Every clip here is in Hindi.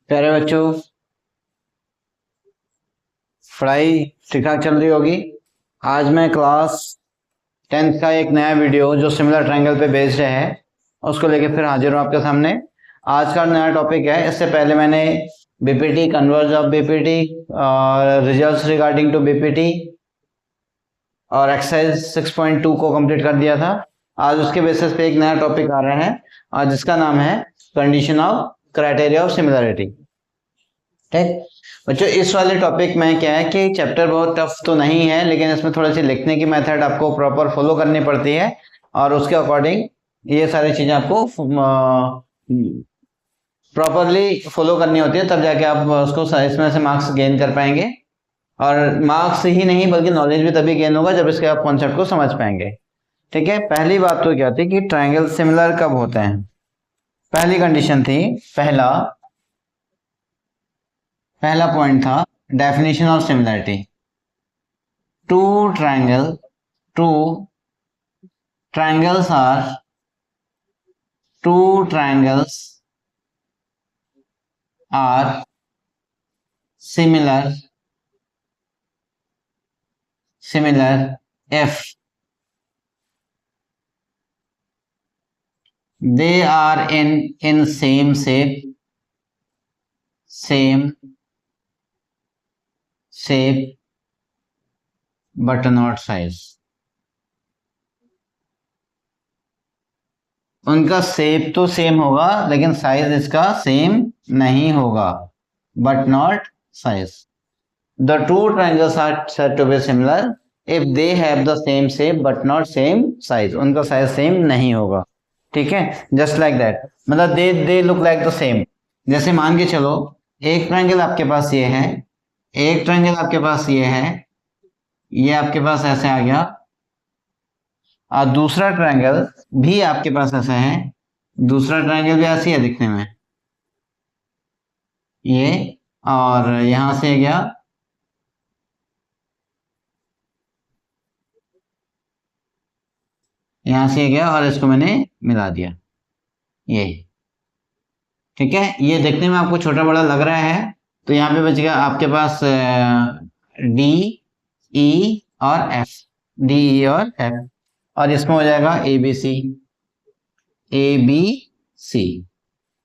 प्यारे बच्चों, पढ़ाई ठीक ठाक चल रही होगी। आज मैं क्लास 10th का एक नया वीडियो जो सिमिलर ट्रायंगल पे बेस्ड है उसको लेके फिर हाजिर हूँ आपके सामने। आज का नया टॉपिक है। इससे पहले मैंने बीपीटी, कन्वर्ज ऑफ बीपीटी और रिजल्ट्स रिगार्डिंग टू बीपीटी और एक्सरसाइज 6.2 को कंप्लीट कर दिया था। आज उसके बेसिस पे एक नया टॉपिक आ रहा है और जिसका नाम है condition of criteria of similarity. ठीक बच्चों, इस वाले टॉपिक में क्या है कि चैप्टर बहुत टफ तो नहीं है, लेकिन इसमें थोड़ी सी लिखने की मेथड आपको प्रॉपर फॉलो करनी पड़ती है और उसके अकॉर्डिंग ये सारी चीजें आपको प्रॉपरली फॉलो करनी होती है, तब जाके आप उसको इसमें से मार्क्स गेन कर पाएंगे। और मार्क्स ही नहीं बल्कि नॉलेज भी तभी गेन होगा जब इसके आप कॉन्सेप्ट को समझ पाएंगे। ठीक है, पहली बात तो क्या थी कि ट्रायंगल सिमिलर कब होते हैं। पहली कंडीशन थी, पहला पॉइंट था definition of similarity. Two triangles are similar if they are in same shape but not size। उनका शेप तो सेम होगा लेकिन साइज इसका सेम नहीं होगा, but not size. The two triangles are said to be similar if they have the same shape but not same size। उनका साइज सेम नहीं होगा। ठीक है, जस्ट लाइक दैट, मतलब they look like the same. जैसे मान के चलो एक ट्रायंगल आपके पास ये है, एक ट्रायंगल आपके पास ये है, ये आपके पास ऐसे आ गया, और दूसरा ट्रायंगल भी आपके पास ऐसा है, दूसरा ट्रायंगल भी ऐसी है दिखने में ये, और यहां से गया यहां से गया और इसको मैंने मिला दिया ये। ठीक है, ये देखने में आपको छोटा बड़ा लग रहा है, तो यहाँ पे बच गया आपके पास डी ई और एफ, डी ई और एफ, और इसमें हो जाएगा ए बी सी।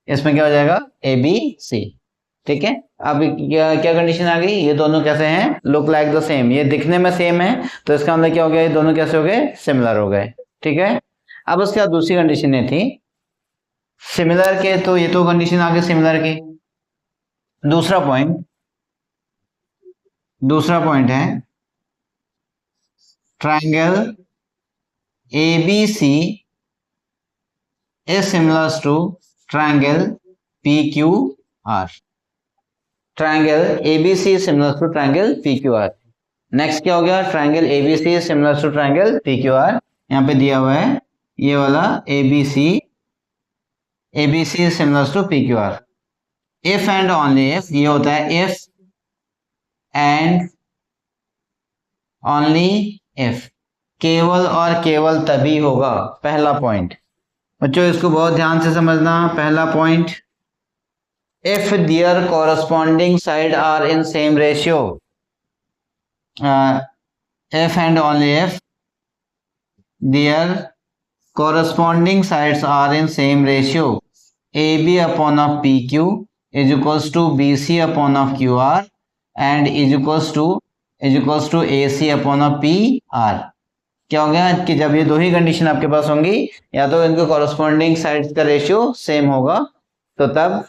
इसमें क्या हो जाएगा, ए बी सी। ठीक है, अब क्या कंडीशन आ गई, ये दोनों कैसे हैं, लुक लाइक द सेम। ये दिखने में सेम है तो इसका मतलब क्या हो गया, ये दोनों कैसे हो गए, सिमिलर हो गए। ठीक है, अब उसके बाद दूसरी कंडीशन ये थी सिमिलर के, तो ये तो कंडीशन आ गई सिमिलर की। दूसरा पॉइंट है triangle ABC is similar to triangle PQR। Triangle ABC is similar to triangle PQR। Next क्या हो गया, triangle ABC is similar to triangle PQR। यहाँ पे दिया हुआ है ये वाला ABC is similar to PQR। if and only if, ये होता है if and only if, केवल और केवल तभी होगा। पहला पॉइंट बच्चों इसको बहुत ध्यान से समझना। पहला point, if their corresponding side are in same ratio, if and only if their corresponding sides are in same ratio, AB upon of PQ is equals to BC upon of QR and is equals to AC upon of PR। क्या हो गया कि जब ये दो ही कंडीशन आपके पास होंगी, या तो इनके कॉरस्पॉन्डिंग साइड्स का रेशियो सेम होगा तो तब।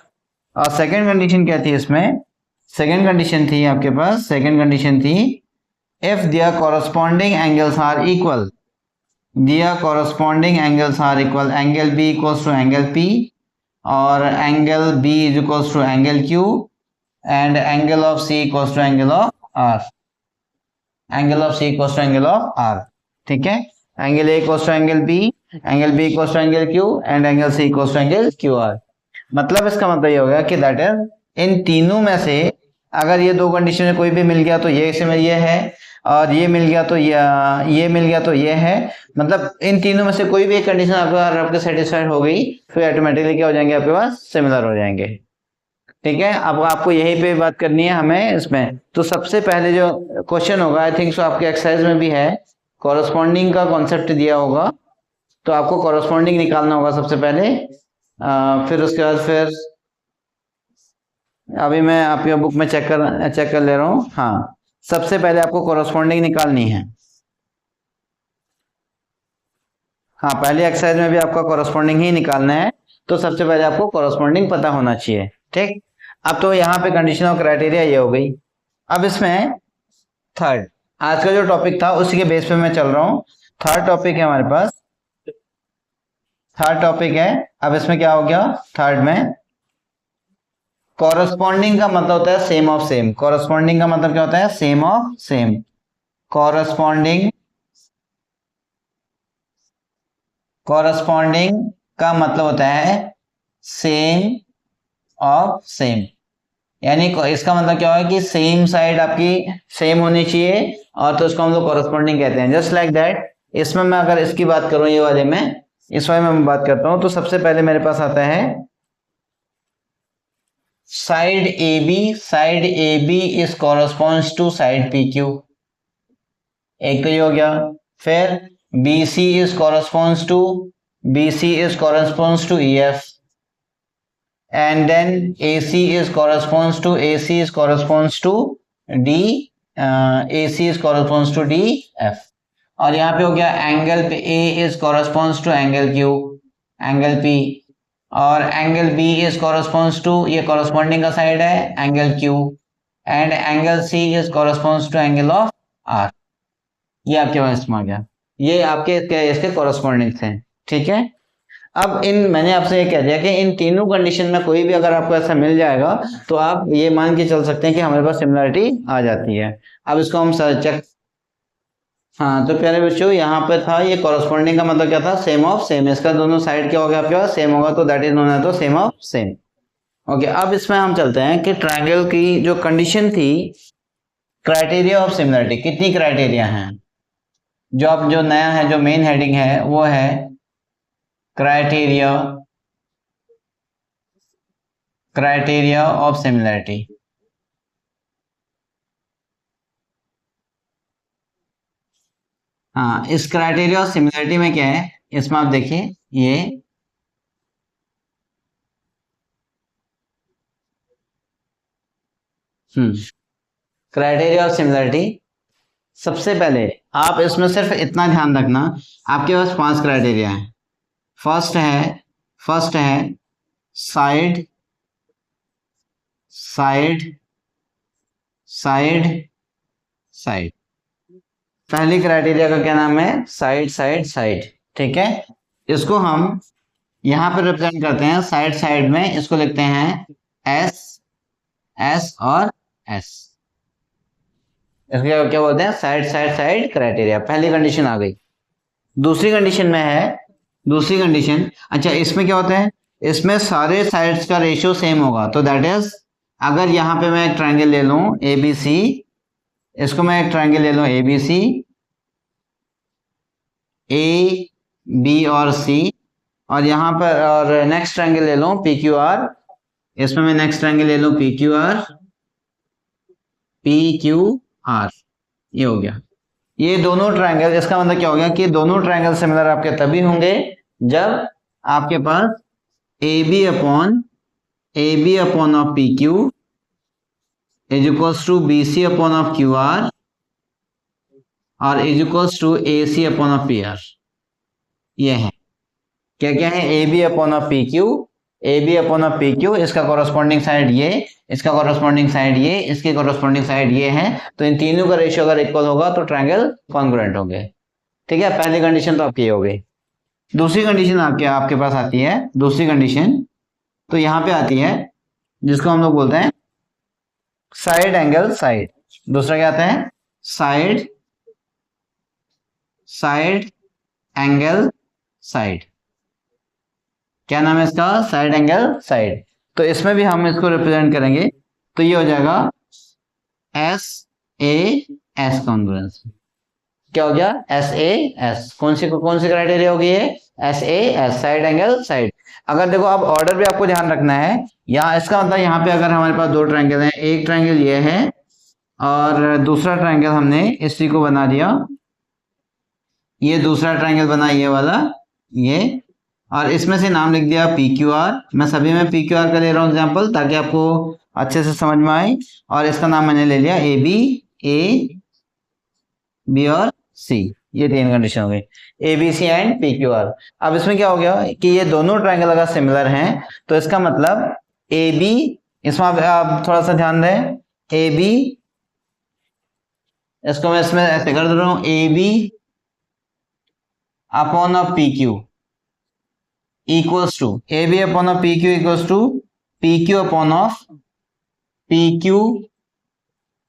और सेकंड कंडीशन क्या थी इसमें, सेकंड कंडीशन थी आपके पास, सेकंड कंडीशन थी if there corresponding angles are equal, angle B equals to angle P और angle B is equals to angle Q and angle of C equals to angle of R। ठीक है, angle A equals to angle B, angle B equals to angle Q and angle C equals to angle QR। मतलब इसका मतलब ये हो गया कि दैट इज इन तीनों में से अगर ये दो कंडीशन में कोई भी मिल गया तो ये इसमें ये है, और ये मिल गया तो ये मिल गया तो ये है। मतलब इन तीनों में से कोई भी एक कंडीशन अगर आपके सेटिस्फाइड हो गई फिर ऑटोमेटिकली क्या हो जाएंगे, आपके पास सिमिलर हो जाएंगे। ठीक है, अब आपको यहीं पे बात करनी है हमें इसमें। तो सबसे पहले जो क्वेश्चन होगा, आई थिंक सो आपके एक्सरसाइज में भी है, कॉरस्पॉन्डिंग का कॉन्सेप्ट दिया होगा, तो आपको कॉरस्पॉन्डिंग निकालना होगा सबसे पहले। फिर उसके बाद फिर अभी मैं आपके बुक में चेक कर ले रहा हूँ। हाँ, सबसे पहले आपको कॉरस्पॉन्डिंग निकालनी है। हाँ, पहले एक्सरसाइज में भी आपका कॉरस्पॉन्डिंग ही निकालना है, तो सबसे पहले आपको कॉरस्पॉन्डिंग पता होना चाहिए। ठीक, अब तो यहाँ पे कंडीशन और क्राइटेरिया ये हो गई। अब इसमें थर्ड, आज का जो टॉपिक था उसी के बेस पे मैं चल रहा हूँ। थर्ड टॉपिक है हमारे पास, थर्ड टॉपिक है। अब इसमें क्या हो गया, थर्ड में कॉरस्पॉन्डिंग का मतलब होता है सेम ऑफ सेम। कॉरस्पॉन्डिंग का मतलब क्या होता है, सेम ऑफ सेम। कॉरस्पॉन्डिंग का मतलब होता है सेम ऑफ सेम, यानी इसका मतलब क्या है कि सेम साइड आपकी सेम होनी चाहिए, और तो उसको हम लोग कॉरस्पॉन्डिंग कहते हैं। जस्ट लाइक दैट, इसमें मैं अगर इसकी बात करूं, ये वाले में, इस वाले में मैं बात करता हूं, तो सबसे पहले मेरे पास आता है side A B is corresponds to side P Q, एक तो ये हो गया। फिर B C is corresponds to E F, and then AC is corresponds to DF, और यहाँ पे हो गया एंगल पे A is corresponds to angle P, और angle B is corresponds to, ये corresponding का साइड है, angle Q, and angle C is corresponds to angle of R। ये आपके पास इसमें आ गया, ये आपके इसके corresponding थे। ठीक है, अब मैंने आपसे ये कह दिया कि इन तीनों कंडीशन में कोई भी अगर आपको ऐसा मिल जाएगा, तो आप ये मान के चल सकते हैं कि हमारे पास सिमिलरिटी आ जाती है। अब इसको हम चेक, हाँ, तो प्यारे बच्चों, यहाँ पे था ये कॉरस्पॉन्डिंग का मतलब क्या था, सेम ऑफ सेम। इसका दोनों साइड क्या हो गया आपके पास, सेम होगा, तो दैट इज नोन एज तो सेम ऑफ सेम। ओके, अब इसमें हम चलते हैं कि ट्रायंगल की जो कंडीशन थी, क्राइटेरिया ऑफ सिमिलरिटी, कितनी क्राइटेरिया है। जो अब जो नया है, जो मेन हेडिंग है, वो है क्राइटेरिया ऑफ सिमिलरिटी। हाँ, इस क्राइटेरिया ऑफ सिमिलरिटी में क्या है, इसमें आप देखिए, ये क्राइटेरिया ऑफ सिमिलरिटी, सबसे पहले आप इसमें सिर्फ इतना ध्यान रखना, आपके पास 5 क्राइटेरिया है। फर्स्ट है साइड पहली क्राइटेरिया का क्या नाम है, साइड। ठीक है, इसको हम यहां पर रिप्रेजेंट करते हैं साइड में, इसको लिखते हैं एस और एस। इसको क्या बोलते हैं, साइड क्राइटेरिया। पहली कंडीशन आ गई। दूसरी कंडीशन में है, अच्छा, इसमें क्या होता है, इसमें सारे साइड्स का रेशियो सेम होगा, तो दैट इज, अगर यहां पे मैं एक ट्रायंगल ले लूं ABC, इसको मैं एक ट्रायंगल ले लूं ABC, A B और C, और यहां पर और नेक्स्ट ट्रायंगल ले लूं PQR, इसमें मैं नेक्स्ट ट्रायंगल ले लूं PQR, ये हो गया। ये दोनों ट्रायंगल, इसका मतलब क्या हो गया कि दोनों ट्रायंगल सिमिलर आपके तभी होंगे जब आपके पास AB upon of PQ is equals to BC upon of QR और is equals to AC upon of PR। ये है क्या है, AB अपॉन ऑफ PQ, इसका कॉरस्पॉन्डिंग साइड ये, इसका कॉरस्पॉन्डिंग साइड ये, इसकी कॉरस्पॉन्डिंग साइड ये है, तो इन तीनों का रेशियो अगर इक्वल होगा तो ट्रायंगल कॉन्ग्रुएंट होंगे। ठीक है, पहली कंडीशन तो आपकी हो गई। दूसरी कंडीशन आपके पास आती है, दूसरी कंडीशन तो यहां पे आती है, जिसको हम लोग बोलते हैं साइड एंगल साइड। दूसरा क्या आता है, साइड एंगल साइड। क्या नाम है इसका, साइड एंगल साइड। तो इसमें भी हम इसको रिप्रेजेंट करेंगे, तो ये हो जाएगा SAS कॉन्ग्रुएंस। क्या हो गया, SAS। कौन सी क्राइटेरिया होगी ये, SAS, साइड एंगल साइड। अगर देखो अब ऑर्डर भी आपको ध्यान रखना है, यहाँ इसका मतलब यहाँ पे अगर हमारे पास दो ट्रायंगल हैं, एक ट्रायंगल ये है और दूसरा ट्रायंगल हमने इसी को बना दिया, ये दूसरा ट्रायंगल बना ये वाला, ये, और इसमें से नाम लिख दिया पी क्यू आर। मैं सभी में पी क्यू आर का ले रहा हूँ एग्जाम्पल ताकि आपको अच्छे से समझ में आए। और इसका नाम मैंने ले लिया ए बी और सी, ये तीन कंडीशन हो गई, A B C and P Q R. अब इसमें क्या हो गया कि ये दोनों ट्रायंगल अगर सिमिलर हैं तो इसका मतलब ए बी, इसमें आप थोड़ा सा ध्यान दें, ए बी, इसको मैं इसमें ऐसे कर दे रहा हूं, A B upon of P Q equals to, A B upon of P Q equals to P Q upon of P Q,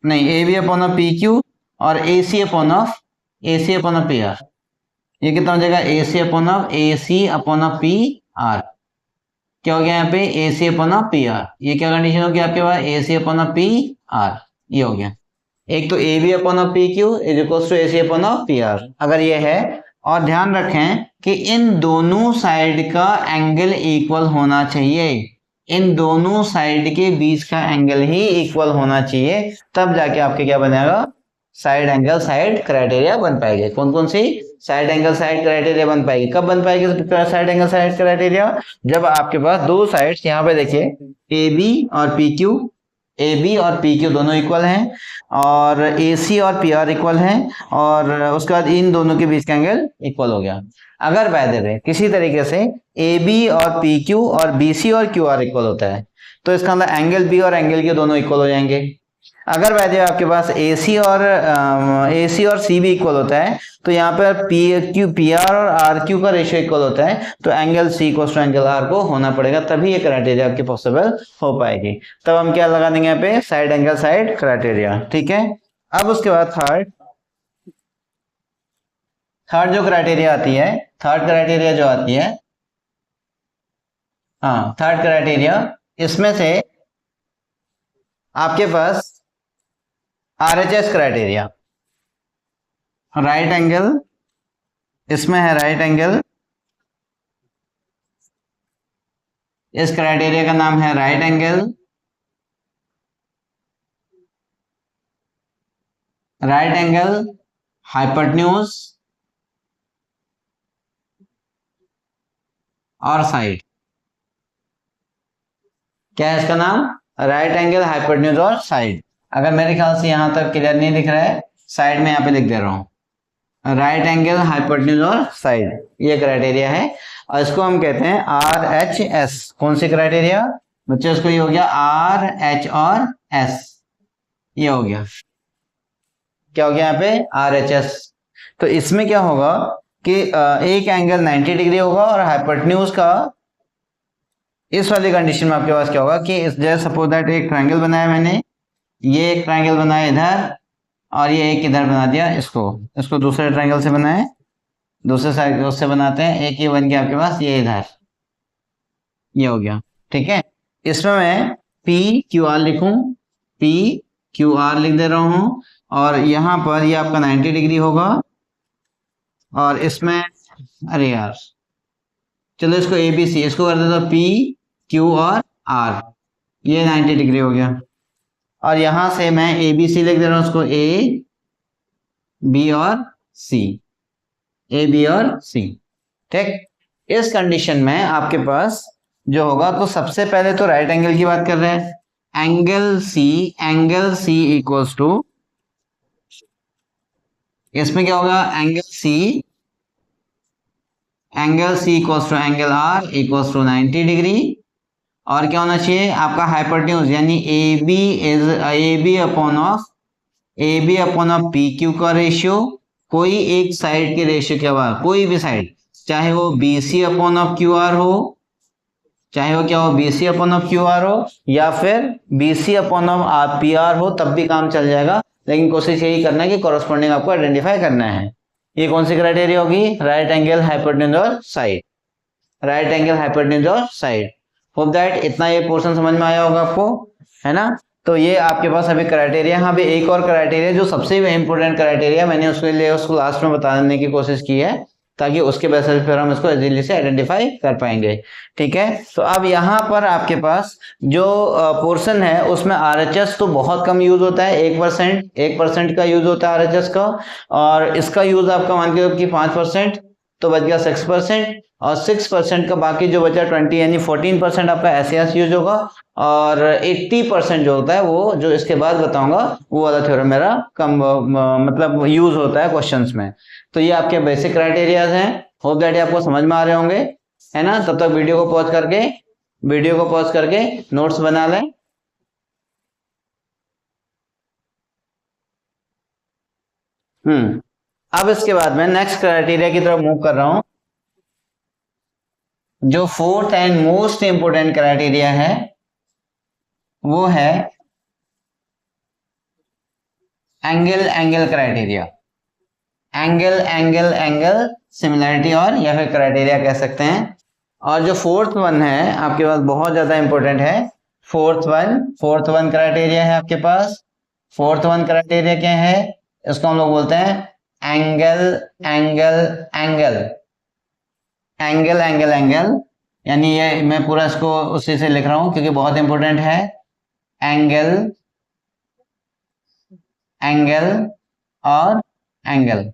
नहीं, A B upon of P Q और A C upon of P R. ये कितना हो जाएगा, A C upon of P R. क्या हो गया यहाँ पे, A C upon of P R. ये क्या कंडीशन हो गया आपके पास, A C upon of P R, ये हो गया। एक तो A B upon of P Q is equals to A C upon of P R, अगर ये है। और ध्यान रखें कि इन दोनों साइड का एंगल इक्वल होना चाहिए, इन दोनों साइड के बीच का एंगल ही इक्वल होना चाहिए, तब जाके आपके क्या बनेगा, साइड एंगल साइड क्राइटेरिया बन पाएगी। कौन कौन सी साइड एंगल साइड क्राइटेरिया बन पाएगी, कब बन पाएगी साइड एंगल साइड क्राइटेरिया, जब आपके पास दो साइड्स, यहाँ पे देखिए ए बी और पी क्यू, ए बी और पी क्यू दोनों इक्वल हैं, और ए सी और पी आर इक्वल हैं, और उसके बाद इन दोनों के बीच का एंगल इक्वल हो गया। अगर बाय द वे किसी तरीके से ए बी और पी क्यू और बी सी और क्यू आर इक्वल होता है तो इसका मतलब एंगल बी और एंगल क्यू दोनों इक्वल हो जाएंगे। अगर बाय द वे आपके पास ए सी और सी भी इक्वल होता है तो यहाँ पर पी आर और आर क्यू का रेशियो इक्वल होता है, तो angle C equals to angle R को होना पड़ेगा, तभी ये क्राइटेरिया आपकी पॉसिबल हो पाएगी। तब हम क्या लगा देंगे यहाँ पे, साइड एंगल साइड क्राइटेरिया, ठीक है। अब उसके बाद थर्ड जो क्राइटेरिया आती है, थर्ड क्राइटेरिया जो आती है, हाँ थर्ड क्राइटेरिया, इसमें से आपके पास RHS क्राइटेरिया, राइट एंगल, इसमें है राइट एंगल, इस क्राइटेरिया का नाम है राइट एंगल, हाइपोटेन्यूज और साइड। क्या है इसका नाम, राइट एंगल, हाइपोटेन्यूज और साइड। अगर मेरे ख्याल से यहां तक क्लियर नहीं दिख रहा है, साइड में यहाँ पे लिख दे रहा हूं, राइट एंगल, हाइपोटेन्यूज और साइड, ये क्राइटेरिया है, और इसको हम कहते हैं RHS। कौन सी क्राइटेरिया बच्चे, इसको ये हो गया RH और S, ये हो गया, क्या हो गया यहाँ पे RHS। तो इसमें क्या होगा कि एक एंगल 90 डिग्री होगा और हाइपोटेन्यूज का, इस वाली कंडीशन में आपके पास क्या होगा कि जैसे सपोज दैट एक ट्रायंगल बनाया मैंने, ये एक ट्रायंगल बनाया इधर और ये एक इधर बना दिया, इसको दूसरे ट्रायंगल से बनाए, दूसरे साइड उससे बनाते हैं, एक ये बन गया आपके पास, ये इधर, ये हो गया, ठीक है। इसमें मैं पी क्यू आर लिखूं, पी क्यू आर लिख दे रहा हूं, और यहां पर ये आपका 90 डिग्री होगा, और इसमें, अरे यार चलो इसको ए बी सी, इसको कर देता पी क्यू और आर, ये 90 डिग्री हो गया, और यहां से मैं ए बी सी लिख दे रहा हूं, उसको ए बी और सी, ए बी और सी, ठीक। इस कंडीशन में आपके पास जो होगा, तो सबसे पहले तो राइट एंगल की बात कर रहे हैं, एंगल सी इक्वल्स टू, इसमें क्या होगा, angle C equals to angle R equals to 90 degree, और क्या होना चाहिए आपका हाइपोटेन्यूज, यानी A B upon of P Q का रेशियो, कोई एक साइड के रेशियो के बाद, कोई भी साइड, चाहे वो B C upon of Q R हो, चाहे वो क्या हो, B C upon of Q R हो, या फिर B C upon of P R हो, तब भी काम चल जाएगा, लेकिन कोशिश यही करना है कि कॉरस्पॉन्डिंग आपको आइडेंटिफाई करना है। ये कौन सी क्राइटेरिया होगी, राइट एंगल, हाइपोटेन्यूज और साइड, राइट एंगल, हाइपोटेन्यूज और साइड। होप दैट इतना ये पोर्शन समझ में आया होगा आपको, है ना। तो ये आपके पास अभी क्राइटेरिया, यहाँ पे एक और क्राइटेरिया जो सबसे इंपॉर्टेंट क्राइटेरिया, मैंने उसके लिए उसको लास्ट में बताने की कोशिश की है, ताकि उसके बेसिस पर हम इसको इजीली से आइडेंटिफाई कर पाएंगे। ठीक है, तो अब यहाँ पर आपके पास जो पोर्शन है उसमें RHS तो बहुत कम यूज होता है, 1% का यूज होता है RHS का, और इसका यूज आपका मान के कि 5%, तो बच गया 6%, और 6% का बाकी जो बचा 20 यानी 14% आपका SES यूज होगा, और 80% जो होता है वो जो इसके बाद बताऊंगा वो वाला थ्योरम मेरा कम मतलब यूज होता है क्वेश्चंस में। तो ये आपके बेसिक क्राइटेरियाज हैं, होप दैट ये आपको समझ में आ रहे होंगे, है ना। तब तक वीडियो को पॉज करके नोट्स बना लें। अब इसके बाद मैं नेक्स्ट क्राइटेरिया की तरफ मूव कर रहा हूं। जो fourth and most important criteria है वो है एंगल क्राइटेरिया, एंगल सिमिलरिटी, और या फिर क्राइटेरिया कह सकते हैं। और जो फोर्थ वन है आपके पास बहुत ज्यादा इंपॉर्टेंट है, फोर्थ वन क्राइटेरिया है आपके पास। फोर्थ वन क्राइटेरिया क्या है, इसको हम लोग बोलते हैं एंगल, यानी ये मैं पूरा इसको उसी से लिख रहा हूं क्योंकि बहुत इंपॉर्टेंट है। एंगल और एंगल,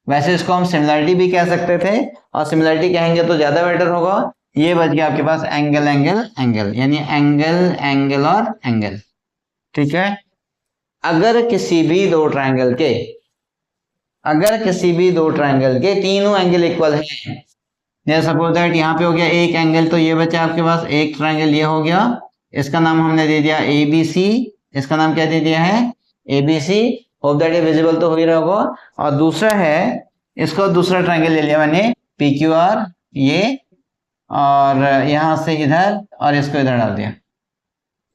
वैसे इसको हम सिमिलरिटी भी कह सकते थे, और सिमिलरिटी कहेंगे तो ज्यादा बेटर होगा। ये बच गया आपके पास एंगल, यानी एंगल और एंगल। ठीक है, अगर किसी भी दो ट्रायंगल के तीनों एंगल इक्वल है, जैसे सपोज दैट यहाँ पे हो गया एक एंगल, तो ये बचा आपके पास एक ट्रायंगल, ये हो गया, इसका नाम हमने दे दिया ABC, इसका नाम क्या दे दिया है ABC। होप दैट ये विजिबल तो हो ही रहा होगा। और दूसरा है, इसको दूसरा ट्रायंगल ले लिया मैंने PQR, ये, और यहां से इधर, और इसको इधर डाल दिया,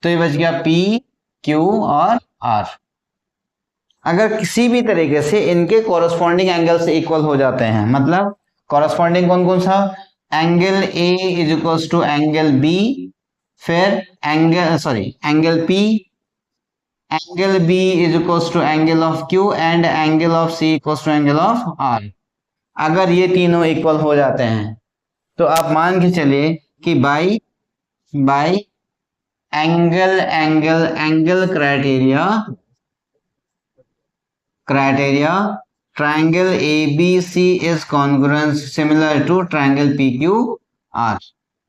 तो ये बच गया PQ और R। अगर किसी भी तरीके से इनके कॉरस्पॉन्डिंग एंगल से इक्वल हो जाते हैं, मतलब कॉरस्पॉन्डिंग कौन कौन सा, angle A is equal to angle B, फिर angle P, angle B is equal to angle of Q, and angle of C equal to angle of R। अगर ये तीनों इक्वल हो जाते हैं तो आप मान के चलिए कि by angle criteria triangle ABC is congruent similar to triangle PQR,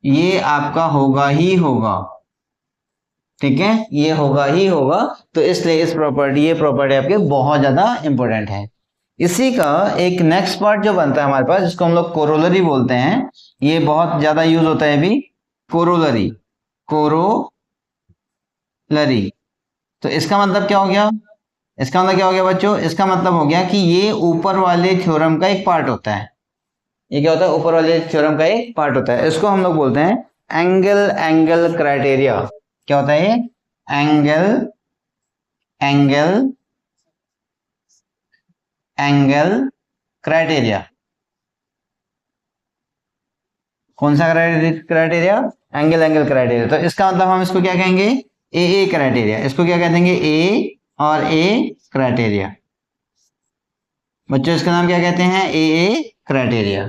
ये आपका होगा ही होगा। ठीक है, ये होगा ही होगा, तो इसलिए ये प्रॉपर्टी आपके बहुत ज्यादा इंपॉर्टेंट है। इसी का एक नेक्स्ट पार्ट जो बनता है हमारे पास, जिसको हम लोग कोरोलरी बोलते हैं, ये बहुत ज्यादा यूज होता है अभी, कोरोलरी। तो इसका मतलब क्या हो गया, बच्चों, इसका मतलब हो गया कि ये ऊपर वाले थ्योरम का एक पार्ट होता है। ये क्या होता है, ऊपर वाले थ्योरम का एक पार्ट होता है। इसको हम लोग बोलते हैं एंगल क्राइटेरिया। क्या होता है ये, एंगल क्राइटेरिया। कौन सा क्राइटेरिया, एंगल क्राइटेरिया। तो इसका मतलब हम इसको क्या कहेंगे, ए क्राइटेरिया। इसको क्या कह देंगे, ए और ए क्राइटेरिया। बच्चों इसका नाम क्या कहते हैं, ए क्राइटेरिया।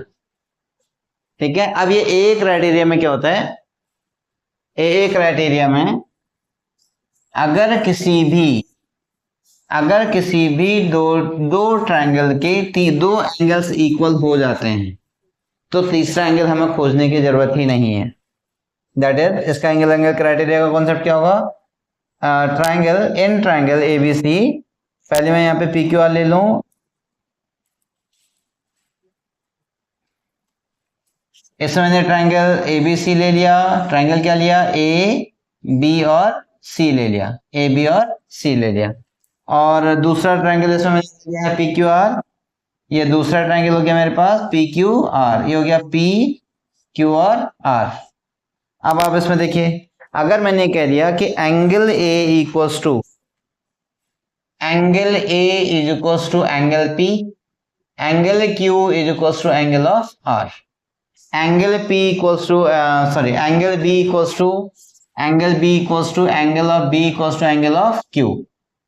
ठीक है, अब ये ए क्राइटेरिया में क्या होता है, ए क्राइटेरिया में अगर किसी भी दो ट्रायंगल के दो एंगल्स इक्वल हो जाते हैं तो तीसरा एंगल हमें खोजने की जरूरत ही नहीं है। दैट इज, इसका एंगल क्राइटेरिया का कॉन्सेप्ट क्या होगा, ट्रायंगल ABC, पहले मैं यहाँ पे PQR ले लूं, इसमें मैंने ट्रायंगल ABC ले लिया, ट्रायंगल क्या लिया, AB और C ले लिया, और दूसरा ट्रायंगल इसमें मैंने लिया है PQR, ये दूसरा ट्रायंगल हो गया मेरे पास PQR, ये हो गया PQR। अब आप इसमें देखिए, अगर मैंने कह दिया कि angle A equals to angle P, angle Q is equals to angle of R, angle B equals to angle A equals to angle of Q,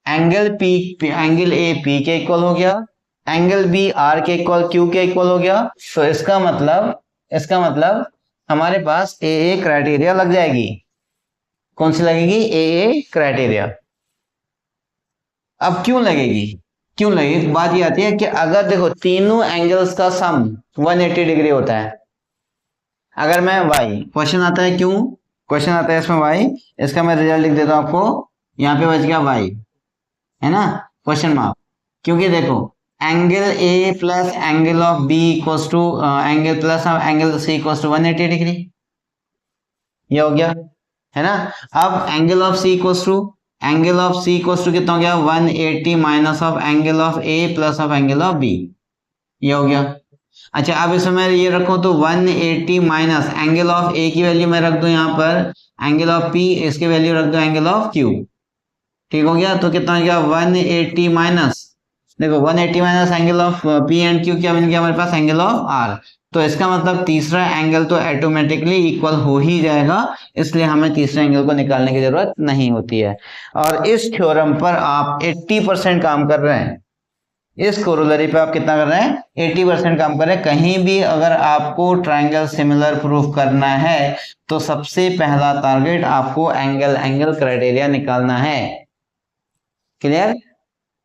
angle A P के इक्वल हो गया, एंगल बी आर के इक्वल क्यू के इक्वल हो गया, तो इसका मतलब हमारे पास ए क्राइटेरिया लग जाएगी। कौन सी लगेगी? ए क्राइटेरिया। अब क्यों लगेगी बात ये आती है कि अगर देखो तीनों एंगल्स का सम 180 डिग्री होता है। अगर मैं y, क्वेश्चन आता है क्यों, क्वेश्चन आता है इसमें y, इसका मैं रिजल्ट लिख देता हूं आपको, यहाँ पे बच गया y, है ना, क्वेश्चन मार्क। क्योंकि देखो angle A plus angle of B equals to angle plus angle C equals to 180 degree, ये हो गया, है ना। अब angle of C equals to कितना हो गया? 180 minus of angle of A plus of angle of B, ये हो गया। अच्छा, अब इसमें मैं ये रखूं तो 180 माइनस एंगल ऑफ ए की वैल्यू मैं रख दूं यहाँ पर, एंगल ऑफ पी इसकी वैल्यू रख दूं एंगल ऑफ क्यू, ठीक हो गया। तो कितना हो गया? 180 माइनस, देखो 180 minus angle of P and Q, क्या मिल गया हमारे पास? Angle of are. तो इसका मतलब तीसरा एंगल तो ऑटोमेटिकली इक्वल हो ही जाएगा, इसलिए हमें तीसरे एंगल को निकालने की जरूरत नहीं होती है। और इस थ्योरम पर आप 80% काम कर रहे हैं, इस कोरोलरी पे आप कितना कर रहे हैं? 80% काम कर रहे हैं। कहीं भी अगर आपको ट्रायंगल सिमिलर प्रूफ करना है तो सबसे पहला टारगेट आपको एंगल क्राइटेरिया निकालना है। क्लियर?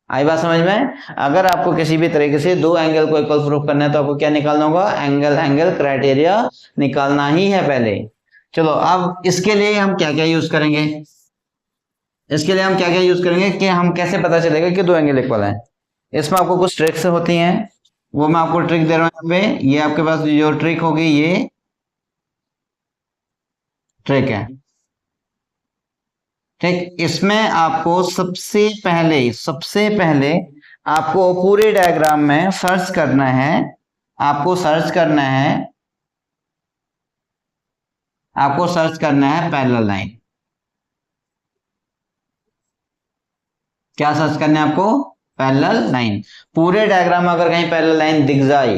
आई बात समझ में? अगर आपको किसी भी तरीके से दो एंगल को इक्वल प्रूफ करना है तो आपको क्या निकालना होगा? एंगल क्राइटेरिया निकालना ही है पहले। चलो, अब इसके लिए हम क्या क्या यूज करेंगे, कि हम कैसे पता चलेगा कि दो एंगल इक्वल है। इसमें आपको कुछ ट्रिक्स होती हैं, वो मैं आपको ट्रिक दे रहा हूं यहाँ पे। ये आपके पास जो ट्रिक होगी, ये ट्रिक है, ठीक। इसमें आपको सबसे पहले आपको पूरे डायग्राम में सर्च करना है, पैरेलल लाइन। क्या सर्च करना है आपको? Parallel line. पूरे डायग्राम में अगर कहीं पैरेलल लाइन दिख जाए,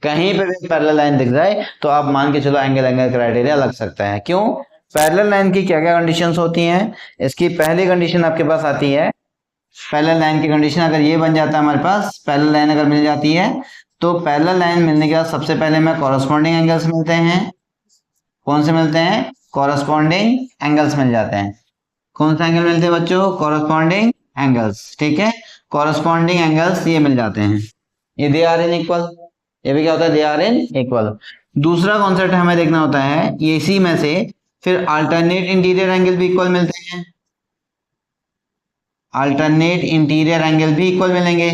कहीं पे भी पैरेलल लाइन दिख जाए, तो आप मान के चलो एंगल क्राइटेरिया लग सकता है। क्यों? पैरेलल लाइन की क्या क्या कंडीशंस होती हैं? इसकी पहली कंडीशन आपके पास आती है, पैरेलल लाइन की कंडीशन अगर ये बन जाता है हमारे पास, पैरेलल लाइन अगर मिल जाती है, तो पैरेलल लाइन मिलने के बाद सबसे पहले हमें कॉरस्पॉन्डिंग एंगल्स मिलते हैं। कौन से मिलते हैं? कॉरस्पॉन्डिंग एंगल्स मिल जाते हैं। कौन सा एंगल मिलते हैं बच्चों? कॉरस्पॉन्डिंग एंगल्स, ठीक है। कॉरस्पॉन्डिंग एंगल्स ये मिल जाते हैं, ये दे आर इन इक्वल, ये भी क्या होता है? They are in equal. दूसरा कॉन्सेप्ट हमें देखना होता है, ये इसी में से फिर अल्टरनेट इंटीरियर एंगल भी इक्वल मिलते हैं, अल्टरनेट इंटीरियर एंगल भी इक्वल मिलेंगे।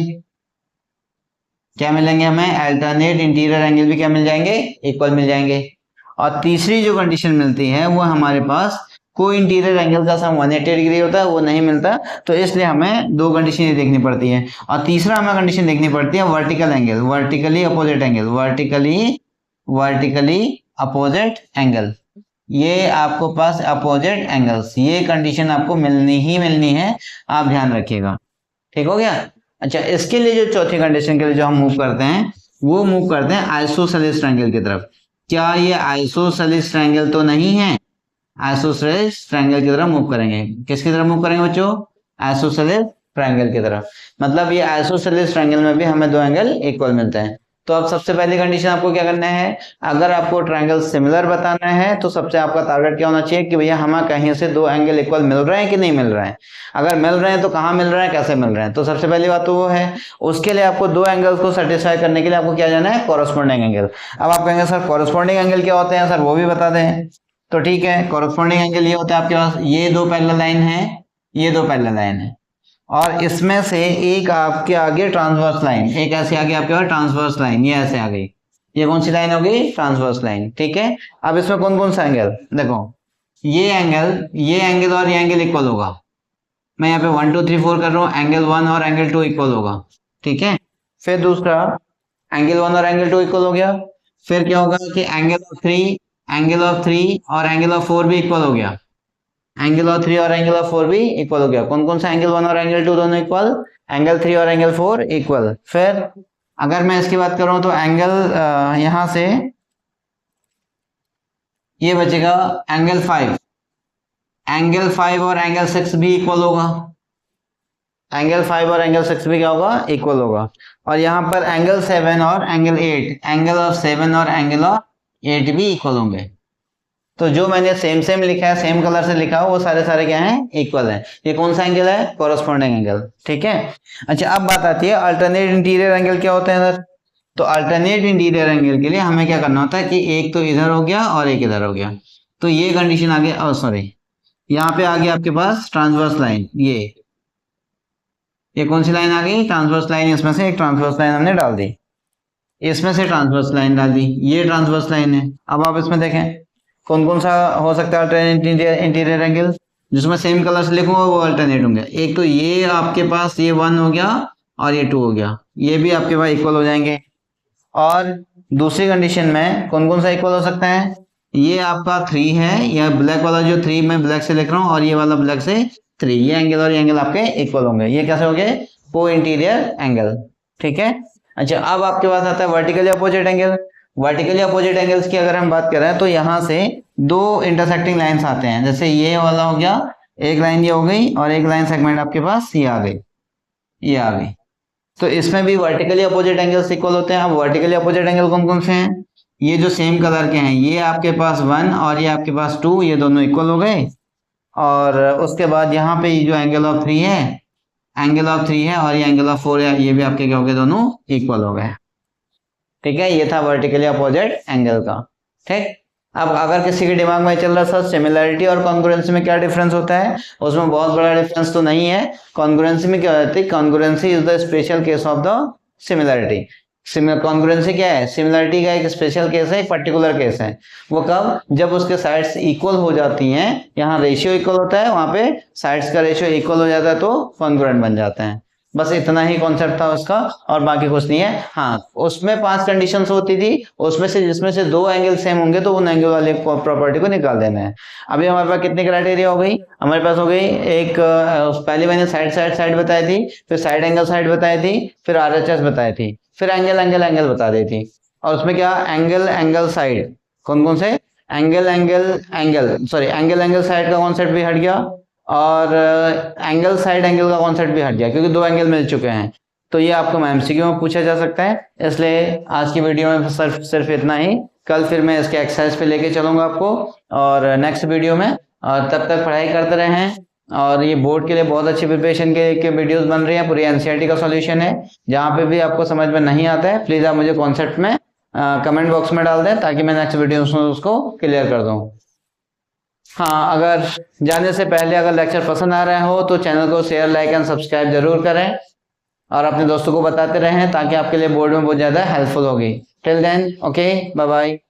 क्या मिलेंगे हमें? अल्टरनेट इंटीरियर एंगल भी क्या मिल जाएंगे? इक्वल मिल जाएंगे। और तीसरी जो कंडीशन मिलती है वो हमारे पास कोई इंटीरियर एंगल का सम 180 डिग्री होता है, वो नहीं मिलता, तो इसलिए हमें दो कंडीशन ये देखनी पड़ती है। और तीसरा हमें कंडीशन देखनी पड़ती है vertical angle, vertically opposite angle, ये आपको पास अपोजिट एंगल्स, ये कंडीशन आपको मिलनी ही मिलनी है, आप ध्यान रखिएगा। ठीक हो गया? अच्छा, इसके लिए जो चौथी कंडीशन के लिए जो हम मूव करते हैं, वो मूव करते हैं आइसोसेलेस ट्रायंगल की तरफ। क्या ये आइसोसेलेस ट्रायंगल तो नहीं है? आइसोसेलेस ट्रायंगल की तरफ मूव करेंगे। किसकी तरफ मूव करेंगे बच्चों? आइसोसेलेस ट्रायंगल की तरफ। मतलब ये आइसोसेलेस ट्रायंगल में भी हमें दो एंगल इक्वल मिलते हैं। तो अब सबसे पहली कंडीशन आपको क्या करना है, अगर आपको ट्रायंगल सिमिलर बताना है तो सबसे आपका टारगेट क्या होना चाहिए कि भैया हमें कहीं से दो एंगल इक्वल मिल रहे हैं कि नहीं मिल रहे हैं। अगर मिल रहे हैं तो कहाँ मिल रहे हैं, कैसे मिल रहे हैं। तो सबसे पहली बात तो वो है, उसके लिए आपको दो एंगल्स को सेटिस्फाई करने के लिए आपको क्या जाना है? Corresponding angle. अब आप कहेंगे सर कॉरस्पॉन्डिंग एंगल क्या होते हैं, सर वो भी बता दें। तो ठीक है, कॉरस्पॉन्डिंग एंगल ये होता है आपके पास, ये दो पैरेलल लाइन है, ये दो पैरेलल लाइन है, और इसमें से एक आपके आगे ट्रांसवर्स लाइन, एक ऐसे आगे आपके पास ट्रांसवर्स लाइन, ये ऐसे आ गई, ये कौन सी लाइन होगी? Transverse line. ठीक है, अब इसमें कौन कौन सा एंगल, देखो ये एंगल और ये एंगल इक्वल होगा। मैं यहाँ पे 1 2 3 4 कर रहा हूँ, एंगल 1 और एंगल 2 इक्वल होगा। ठीक है, फिर दूसरा एंगल 1 और एंगल 2 इक्वल हो गया। फिर क्या होगा कि एंगल ऑफ 3 और एंगल ऑफ 4 भी इक्वल हो गया। एंगल ऑफ 3 और एंगल ऑफ 4 भी इक्वल हो गया। कौन कौन सा? एंगल 1 और एंगल 2 दोनों इक्वल, एंगल 3 और एंगल 4 इक्वल। फिर अगर मैं इसकी बात करूं तो एंगल यहां से ये बचेगा एंगल 5 और एंगल 6 भी इक्वल होगा। एंगल 5 और एंगल 6 भी क्या होगा, इक्वल होगा। और यहाँ पर एंगल 7 और एंगल 8, एंगल ऑफ 7 और एंगल ऑफ 8 भी इक्वल होंगे। तो जो मैंने सेम सेम लिखा है, सेम कलर से लिखा है, वो सारे सारे क्या हैं, इक्वल है। ये कौन सा एंगल है, कोरस्पॉन्डिंग एंगल, ठीक है। अच्छा, अब बात आती है अल्टरनेट इंटीरियर एंगल क्या होते हैं सर। तो अल्टरनेट इंटीरियर एंगल के लिए हमें क्या करना होता है कि एक तो इधर हो गया और एक इधर हो गया। तो ये कंडीशन आ गया, सॉरी, यहाँ पे आ गया आपके पास ट्रांसवर्स लाइन। ये कौन सी लाइन आ गई, ट्रांसवर्स लाइन। इसमें से एक ट्रांसवर्स लाइन हमने डाल दी, इसमें से ट्रांसवर्स लाइन डाल दी, ये ट्रांसवर्स लाइन है। अब आप इसमें देखें कौन कौन सा हो सकता है अल्टरनेट इंटीरियर एंगल, जिसमें सेम कलर से लिखूंगा वो अल्टरनेट होंगे। एक तो ये आपके पास ये 1 हो गया और ये 2 हो गया, ये भी आपके पास इक्वल हो जाएंगे। और दूसरी कंडीशन में कौन कौन सा इक्वल हो सकता है, ये आपका 3 है, या ब्लैक वाला जो 3 मैं ब्लैक से लिख रहा हूँ और ये वाला ब्लैक से 3, ये एंगल और ये एंगल आपके इक्वल होंगे। ये कैसे हो गए, को इंटीरियर एंगल, ठीक है। अच्छा, अब आपके पास आता है vertically opposite angle. Vertically opposite angles की अगर हम बात करें तो यहाँ से दो इंटरसेक्टिंग लाइंस आते हैं। जैसे ये वाला हो गया, एक लाइन ये हो गई और एक लाइन सेगमेंट आपके पास ये आ गई, ये आ गई। तो इसमें भी वर्टिकली अपोजिट एंगल्स इक्वल होते हैं। अब वर्टिकली अपोजिट एंगल कौन कौन से हैं, ये जो सेम कलर के हैं, ये आपके पास 1 और ये आपके पास 2, ये दोनों इक्वल हो गए। और उसके बाद यहाँ पे जो एंगल ऑफ 3 है, एंगल ऑफ 3 है, और ये एंगल ऑफ 4 है, ये भी आपके क्या हो गए, दोनों इक्वल हो गए, ठीक है। ये था वर्टिकली अपोजिट एंगल का, ठीक। अब अगर किसी के दिमाग में चल रहा सर सिमिलैरिटी और कॉन्ग्रुएंसी में क्या डिफरेंस होता है, उसमें बहुत बड़ा डिफरेंस तो नहीं है। कॉन्ग्रुएंसी में क्या होती है, congruency is the special case of the similarity. Congruency क्या है, सिमिलरिटी का एक स्पेशल केस है, एक पर्टिकुलर केस है। वो कब, जब उसके साइड्स इक्वल हो जाती हैं, यहाँ रेशियो इक्वल होता है, वहां पे साइड्स का रेशियो इक्वल हो जाता है तो कॉन्ग्रुएंट बन जाते हैं। बस इतना ही कॉन्सेप्ट था उसका, और बाकी कुछ नहीं है। हाँ, उसमें 5 कंडीशंस होती थी, उसमें से जिसमें से 2 एंगल सेम होंगे तो उन एंगल वाले प्रॉपर्टी को निकाल देना है। अभी हमारे पास कितनी क्राइटेरिया हो गई, हमारे पास हो गई एक, पहले मैंने साइड साइड साइड बताई थी, फिर साइड एंगल साइड बताई थी, फिर आरएचएस बताई थी, फिर एंगल एंगल एंगल बता दी थी। और उसमें क्या, एंगल एंगल साइड, कौन कौन से, angle angle angle, sorry angle angle side का कॉन्सेप्ट भी हट गया, और एंगल साइड एंगल का कॉन्सेप्ट भी हट गया, क्योंकि 2 एंगल मिल चुके हैं। तो ये आपको एमसीक्यू में पूछा जा सकता है, इसलिए आज की वीडियो में सिर्फ इतना ही। कल फिर मैं इसके एक्सरसाइज पे लेके चलूंगा आपको, और नेक्स्ट वीडियो में। और तब तक पढ़ाई करते रहें। और ये बोर्ड के लिए बहुत अच्छी प्रिपरेशन के वीडियोस बन रही हैं, पूरी एनसीईआरटी का सॉल्यूशन है। जहाँ पे भी आपको समझ में नहीं आता है, प्लीज आप मुझे कॉन्सेप्ट में कमेंट बॉक्स में डाल दें, ताकि मैं नेक्स्ट वीडियो में उसको क्लियर कर दूँ। हाँ, अगर जाने से पहले अगर लेक्चर पसंद आ रहे हो तो चैनल को शेयर, लाइक एंड सब्सक्राइब जरूर करें, और अपने दोस्तों को बताते रहें, ताकि आपके लिए बोर्ड में बहुत ज़्यादा हेल्पफुल होगी। Till then, okay, bye bye.